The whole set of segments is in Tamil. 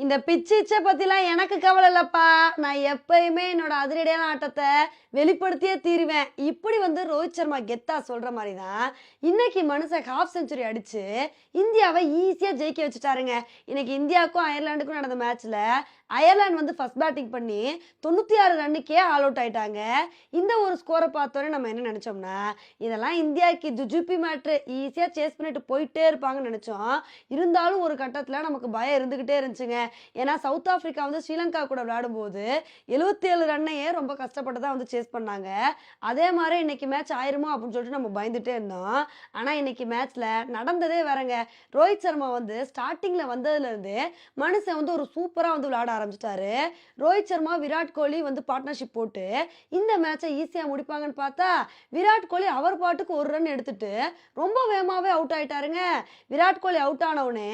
இந்த பிச்சிச்ச பத்திலாம் எனக்கு கவலை இல்லப்பா. நான் எப்பயுமே என்னோட அதிரடியான ஆட்டத்தை வெளிப்படுத்தியே தீருவேன். இப்படி வந்து ரோஹித் சர்மா கெத்தா சொல்ற மாதிரி தான் இன்னைக்கு மனுஷன் ஹாஃப் செஞ்சுரி அடிச்சு இந்தியாவை ஈஸியா ஜெயிக்க வச்சுட்டாருங்க. இன்னைக்கு இந்தியாவுக்கும் அயர்லாண்டுக்கும் நடந்த மேட்ச்ல அயர்லாந்து வந்து ஃபர்ஸ்ட் பேட்டிங் பண்ணி 96 ரன்னுக்கே ஆல் அவுட் ஆயிட்டாங்க. இந்த ஒரு ஸ்கோரை பார்த்தோன்னே நம்ம என்ன நினைச்சோம்னா, இதெல்லாம் இந்தியாவுக்கு ஜுஜுப்பி மேட்ரு, ஈஸியா சேஸ் பண்ணிட்டு போயிட்டே இருப்பாங்கன்னு நினைச்சோம். இருந்தாலும் ஒரு கட்டத்துல நமக்கு பயம் இருந்துகிட்டே இருந்துச்சுங்க. ஏன்னா சவுத் ஆப்பிரிக்கா வந்து ஸ்ரீலங்கா கூட விளையாடும்போது 77 ரன்னையே ரொம்ப கஷ்டப்பட்டு தான் வந்து சேஸ் பண்ணாங்க. அதே மாதிரி இன்னைக்கு மேட்ச் ஆயிருமோ அப்படின்னு சொல்லிட்டு நம்ம பயந்துட்டே இருந்தோம். ஆனா இன்னைக்கு மேட்ச்ல நடந்ததே வேறங்க. ரோஹித் சர்மா வந்து ஸ்டார்டிங்ல வந்ததுல இருந்து மனுஷன் வந்து ஒரு சூப்பரா வந்து விளையாட ஆரம்பிச்சிட்டாரு. ரோஹித் சர்மா விராட் கோலி வந்து பார்ட்னர்ஷிப் போட்டு இந்த மேட்சை ஈஸியா முடிப்பாங்கன்னு பார்த்தா, விராட் கோலி அவர் பாட்டுக்கு ஒரு ரன் எடுத்துட்டு ரொம்ப வேகமாவே அவுட் ஆயிட்டாருங்க. விராட் கோலி அவுட் ஆனவுடனே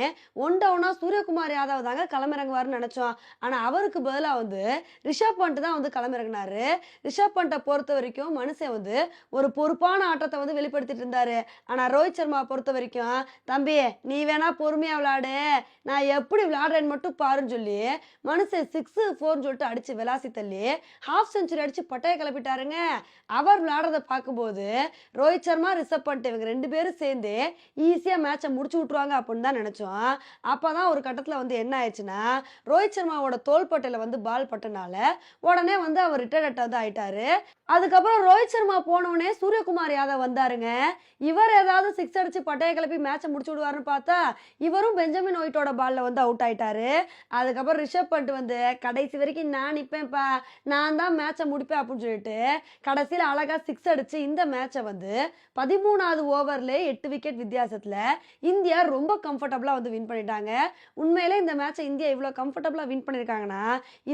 ஒன் டவுனா சூரியகுமார் யாதவ் தாங்க களமிறங்குவாருன்னு நினைச்சோம். ஆனா அவருக்கு பதிலா வந்து ரிஷப் பண்ட் தான் வந்து களமிறங்கினாரு. ரிஷப் பண்ட்டை பொறுத்த வரைக்கும் மனுஷன் வந்து ஒரு பொறுப்பான ஆட்டத்தை வந்து வெளிப்படுத்திட்டு இருந்தாரு. ஆனா ரோஹித் சர்மா பொறுத்த வரைக்கும், தம்பி நீ வேணா பொறுமையா விளையாடு, நான் எப்படி விளையாடுறேன்னு மட்டும் பாருன்னு சொல்லி மனுஷன் 6-4 சொல்லிட்டு அடிச்சு விளாசி தள்ளி ஹாஃப் செஞ்சுரி அடிச்சு பட்டையை கிளப்பிட்டாருங்க. அவர் விளையாடுறத பார்க்கும்போது ரோஹித் சர்மா ரிஷப் பண்ட் இவங்க 2 பேரும் சேர்ந்து ஈஸியா மேட்சை முடிச்சு விட்டுருவாங்க அப்படின்னு தான் நினைச்சோம். அப்பதான் ஒரு கட்டத்துல வந்து என்ன ஆயிடுச்சுன்னா, ரோஹித் சர்மாவோட தோள்பட்டையில வந்து பால் பட்டனால உடனே வந்து அவர் ரிட்டையர்ட் வந்து ஆயிட்டாரு. அதுக்கப்புறம் ரோஹித் சர்மா போனவுடனே சூரியகுமார் யாதவ் வந்தாருங்க. இவர் ஏதாவது சிக்ஸ் அடிச்சு பட்டையை கிளப்பி மேட்சை முடிச்சு விடுவாருன்னு பார்த்தா இவரும் பெஞ்சமின் ஒயிட்டோட பால்ல வந்து அவுட் ஆயிட்டாரு. அதுக்கப்புறம் ரிஷப் பண்ட் வந்து கடைசி வரைக்கும் நான் நிற்பேன்ப்பா, நான் தான் மேட்சை முடிப்பேன் அப்படின்னு சொல்லிட்டு கடைசியில் அழகா சிக்ஸ் அடிச்சு இந்த மேட்சை வந்து 13வது ஓவர்ல 8 விக்கெட் வித்தியாசத்துல இந்தியா ரொம்ப கம்ஃபர்டபுளா வந்து வின் பண்ணிட்டாங்க. உண்மையிலே இந்த மேட்சை இந்தியா இவ்வளோ கம்ஃபர்டபுளா வின் பண்ணியிருக்காங்கன்னா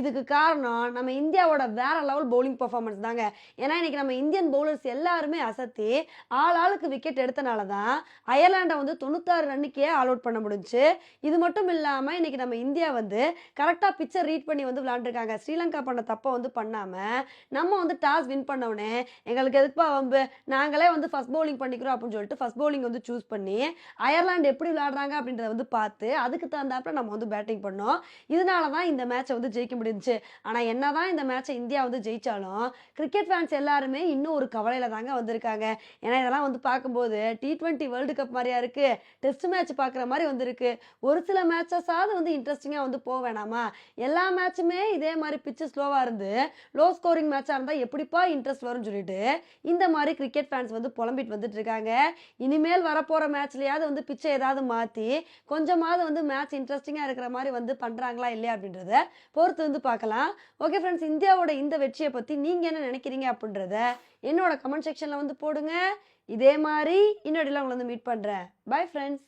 இதுக்கு காரணம் நம்ம இந்தியாவோட வேற லெவல் பவுலிங் பெர்ஃபார்மன்ஸ் தாங்க. ஏன்னா இன்னைக்கு நம்ம இந்தியன் பவுலர்ஸ் எல்லாருமே அசத்தி ஆளுக்கு விக்கெட் எடுத்தனால தான் அயர்லாண்டை வந்து 96 ரன்னுக்கே ஆல் அவுட் பண்ண முடிஞ்சுச்சு. இது மட்டும் இல்லாம இன்னைக்கு நம்ம இந்தியா வந்து கரெக்டாக பிச்சை ரீட் பண்ணி வந்து விளையாண்டுருக்காங்க. ஸ்ரீலங்கா பண்ண தப்பை வந்து பண்ணாமல் நம்ம வந்து டாஸ் வின் பண்ணவுடனே எங்களுக்கு எதுக்குப்பா வம்பு, நாங்களே வந்து ஃபர்ஸ்ட் பவுலிங் பண்ணிக்கிறோம் அப்படின்னு சொல்லிட்டு ஃபர்ஸ்ட் பவுலிங் வந்து சூஸ் பண்ணி அயர்லாந்து எப்படி விளையாடுறாங்க அப்படின்றத வந்து பார்த்து அதுக்கு தகுந்தாப்புல நம்ம வந்து பேட்டிங் பண்ணோம். இதனால தான் இந்த மேட்சை வந்து ஜெயிக்க முடிஞ்சுச்சு. ஆனால் என்னதான் இந்த மேட்சை இந்தியா வந்து ஜெயிச்சாலும் கிரிக்கெட் ஃபேன்ஸ் எல்லாருமே இன்னும் ஒரு கவலையில தாங்க வந்திருக்காங்க. ஏன்னா இதெல்லாம் வந்து பார்க்கும்போது T20 வேர்ல்டு கப் மாதிரியா இருக்கு, டெஸ்ட் மேட்ச் பார்க்குற மாதிரி வந்திருக்கு. ஒரு சில மேட்சஸாவது வந்து இன்ட்ரெஸ்டிங்காக வந்து போக வேணாமா? எல்லா மேட்சுமே இதே மாதிரி பிச்சு ஸ்லோவாக இருந்து லோ ஸ்கோரிங் மேட்சாக இருந்தால் எப்படிப்பா இன்ட்ரெஸ்ட் வரும்னு சொல்லிட்டு இந்த மாதிரி கிரிக்கெட் ஃபேன்ஸ் வந்து புலம்பிட்டு வந்துட்டு இருக்காங்க. இனிமேல் வரப்போகிற மேட்ச்லையாவது வந்து பிச்சை ஏதாவது மாற்றி கொஞ்சமாவது வந்து மேட்ச் இன்ட்ரெஸ்டிங்காக இருக்கிற மாதிரி வந்து பண்ணுறாங்களா இல்லையா அப்படின்றத பொறுத்து வந்து பார்க்கலாம். ஓகே ஃப்ரெண்ட்ஸ், இந்தியாவோட இந்த வெற்றியை பற்றி நீங்கள் என்ன நினைக்கிறீங்க அப்படின்றத என்னோட கமெண்ட் செக்ஷனில் வந்து போடுங்க. இதே மாதிரி இன்னொடியில் உங்களை வந்து மீட் பண்ணுறேன். Bye friends.